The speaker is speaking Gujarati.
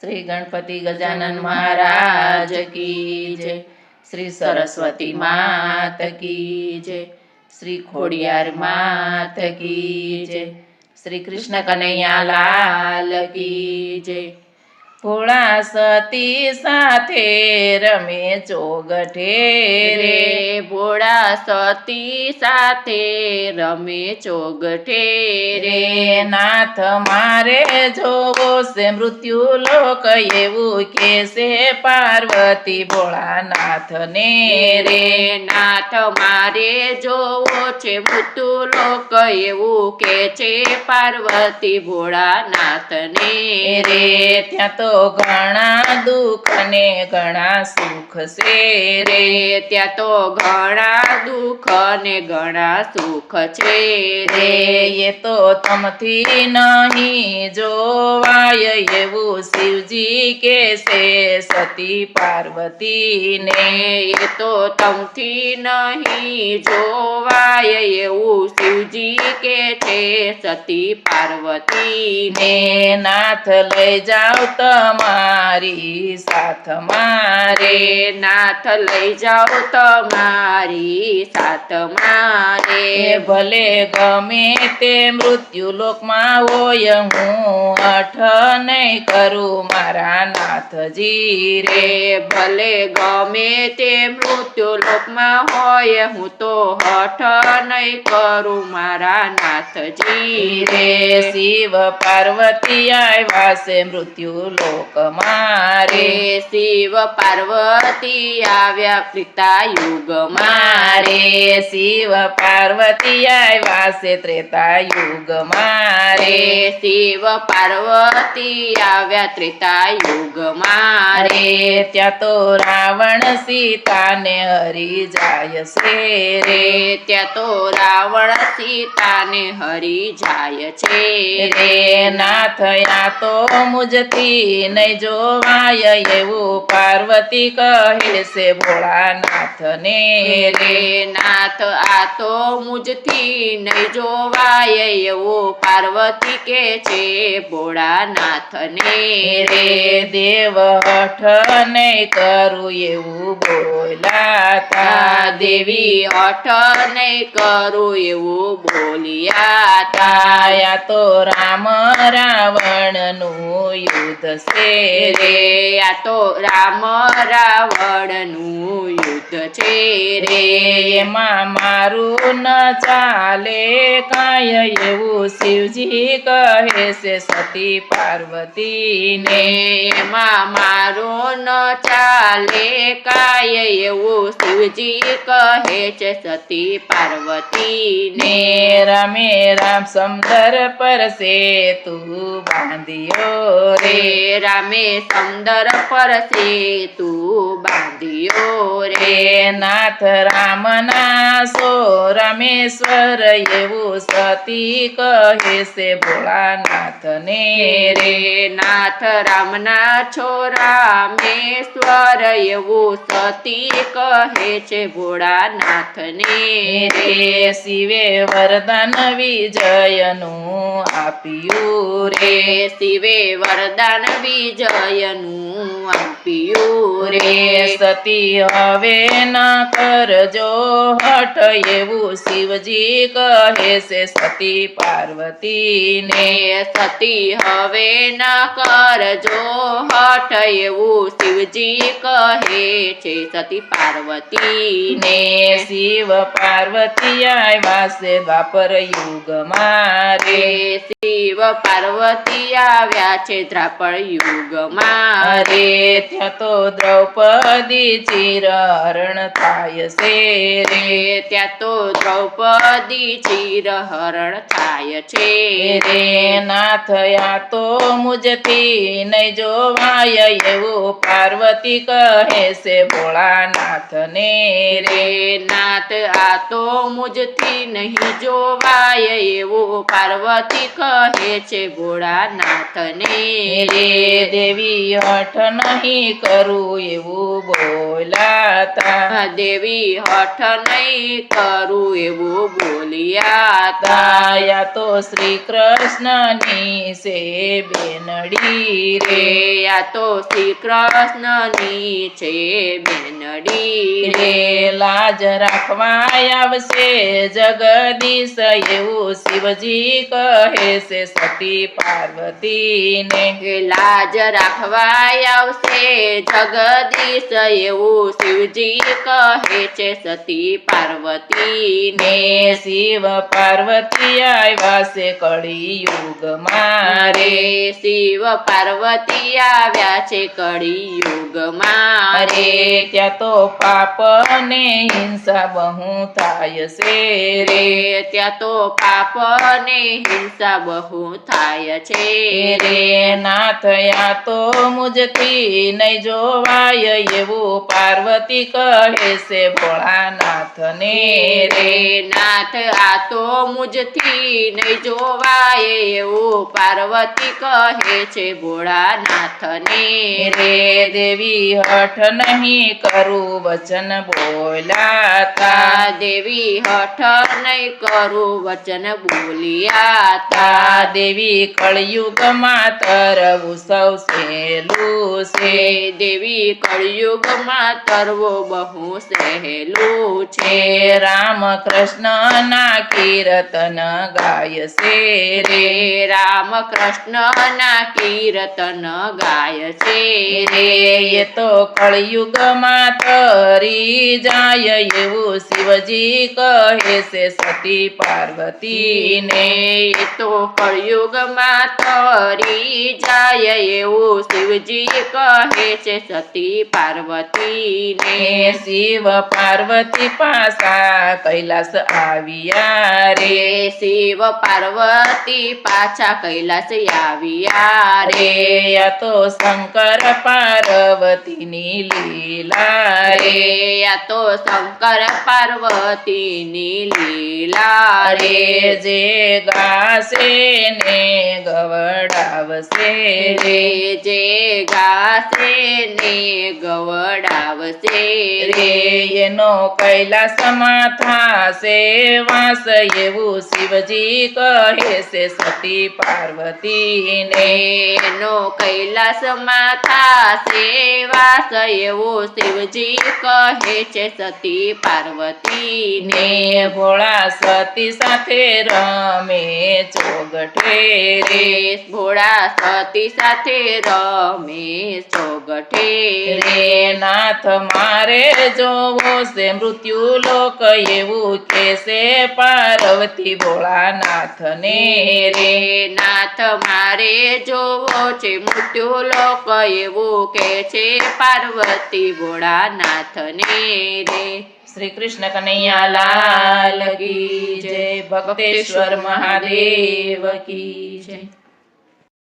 श्री गणपति गजानन महाराज की जय। श्री सरस्वती मात की जय। श्री खोडियार मात की जय। श्री कृष्ण कन्हैया लाल की जय। भोळा सती साथे रमे ચોગઠે રે, ભોળા સતી સાથે રમે ચોગઠે રે, નાથ મારે જોવો છે મૃત્યુ લોક એવું કે છે પાર્વતી ભોળાનાથ ને રે, નાથ મારે જોવો છે મૃત્યુ લોક એવું કે છે પાર્વતી ભોળાનાથ ને રે, ત્યાં તો ઘણા દુઃખ ને ઘણા સુખ છે રે, ત્યાં તો ઘણા દુઃખ ને ઘણા સુખ છે રે, એ તો તમથી નહીં જોવાય એવું શિવજી કે છે સતી પાર્વતી ને, એ તો તમથી નહીં જોવાય એવું શિવજી કે છે સતી પાર્વતી ને, નાથ લઈ જાઓ તમારી સાથ મારે, નાથ લઈ જાઓ તમારી સાથ મારે, ભલે ગમે તે મૃત્યુ લોકમાં હોય હું અઠ નહીં કરું મારા નાથજી રે, ભલે ગમે તે મૃત્યુ લોકમાં હોય હું તો હઠ નહીં કરું મારા નાથજી રે, શિવ પાર્વતી આવ્યા છે મૃત્યુ લોક મારે, શિવ પાર્વતી આવ્યા ત્રેતા યુગ મારે, શિવ પાર્વતી આવ્યા છે ત્રેતા યુગ મારે, શિવ પાર્વતી આવ્યા ત્રેતા યુગ મારે, ત્યાં તો રાવણ સીતાને હરી જાય છે રે, ત્યાં તો રાવણ સીતાને હરી જાય છે રે, નાથ આ તો મુજથી નહીં જોવાય એવું પાર્વતી કહે છે ભોળાનાથ ને રે, નાથ આ તો મુજથી નહીં જોવાય એવું પાર્વતી કે છે ભોળાનાથ ને રે, દેવ હઠ નહીં કરું એવું બોલાતા, દેવી હઠ નહીં કરું એવું બોલ્યા તાયા તો રામ રાવણ નું યુદ્ધ છે રે, આ તો રામ રાવણ નું યુદ્ધ છે રે, એમાં મારું ન ચાલે કાંઈ એવું શિવજી કહે છે સતી પાર્વતી ને, એમાં મારું ન ચાલે કાય એવું શિવજી કહે છે સતી પાર્વતી ને, રામે રામ સમદર પર સેતુ બાંધ્યો રે, રામે સમદર પર સેતુ બાંધ્યો રે, નાથ રામના સો રામેશ્વર એવું સતી કહે છે ભોળાનાથ ને રે, નાથ રામના છોરામેશ્વર એવું સતી કહે છે ભોળાનાથ ને રે, શિવે વરદાન વિજયનું આપ્યું રે, શિવે વરદાન વિજયનું આપ્યું રે, સતી હવે ન કરજો હઠ એવું શિવજી કહે છે સતી પાર્વતી ને, સતી હવે ન કરજો હઠ એવું શિવજી કહે છે સતી પાર્વતી ને, શિવ પાર્વતી આવ્યા છે દ્વાપર યુગ મારે, શિવ પાર્વતી આવ્યા છે દ્વાપર યુગ મારે, ત્યાં તો દ્રૌપદી ચિરહરણ થાય છે રે, ત્યાં તો દ્રૌપદી ચિરહરણ થાય છે રે, નાથ આ તો મુજથી નહીં જોવાય એવું પાર્વતી કહે છે ભોળાનાથ ને રે, નાથ આ તો મુજથી નહીં જોવાય એવું પાર્વતી કહે છે ભોળાનાથ ને રે, દેવી હઠ નહીં કરું એવું બોલાતા દેવી હઠ નહીં કરું એવું બોલ્યા તા. તાયા તો શ્રી કૃષ્ણની છે બેનડી રે આ તો શ્રી કૃષ્ણની છે બેનડી રે લાજ રાખવા આવશે જગદીશ એવું શિવજી કહે છે સતી પાર્વતીને લાજ રાખવા આવશે જગદીશ એવું શિવજી કહે છે સતી પાર્વતીને. ને શિવ પાર્વતી આવ્યા છે કળિયુગમાં રે શિવ પાર્વતી આવ્યા છે કળિયુગમાં રે ત્યાં તો પાપ ને હિંસા બહુ થાય છે રે ત્યાં તો પાપ ને હિંસા બહુ થાય છે રે ના થયા તો મુજથી નહીં જોવાય એવું પાર્વતી કહે છે ભોળાનાથને રે નાથ આ તો મુજથી નહીં જોવાય એવું પાર્વતી કહે છે ભોળાનાથને રે દેવી હઠ નહીં કરું વચન બોલાતા દેવી હઠ નહીં કરું વચન બોલ્યા તા. દેવી કળિયુગમાં તરવું સૌ સહેલું છે દેવી કળિયુગમાં તરવો બહુ સહેલું છે. રામ કૃષ્ણ ના કીર્તન ગાય છે રે રામ કૃષ્ણ ના કીર્તન ગાય છે રે એ તો કળિયુગમાં તરી જાય એવું શિવજી કહે છે સતી પાર્વતીને એ તો કળિયુગમાં તરી જાય એવું શિવજી કહે છે સતી પાર્વતીને. શિવ પાર્વતી પાસા કૈલાસ આવ્યા રે શિવ પાર્વતી પાછા કૈલાસ આવ્યા રે આ તો શંકર પાર્વતીની લીલા રે આ તો શંકર પાર્વતીની લીલા રે જે ગાશે ને ગવડાવશે રે જે ગાશે ને ગવડાવશે રે એનો કૈલાસમાં થાશે વાસ એવું શિવજી કહે છે સતી પાર્વતીને એનો કૈલાસમાં થાશે વાસ એવું શિવજી કહે છે સતી પાર્વતીને. ને ભોળા સતી સાથે રમે ચોગઠે રે ભોળા સતી સાથે રમે ચોગઠે રે નાથ મારે જોવો છે મૃત્યુ લોક એવું કે છે પાર્વતી ભોળાનાથને રે નાથ મારે જોવો છે મૃત્યુ લોક એવું કે છે પાર્વતી ભોળાનાથને રે. શ્રી કૃષ્ણ કનૈયા લાલ કી જય ભક્તેશ્વર મહાદેવ કી જય.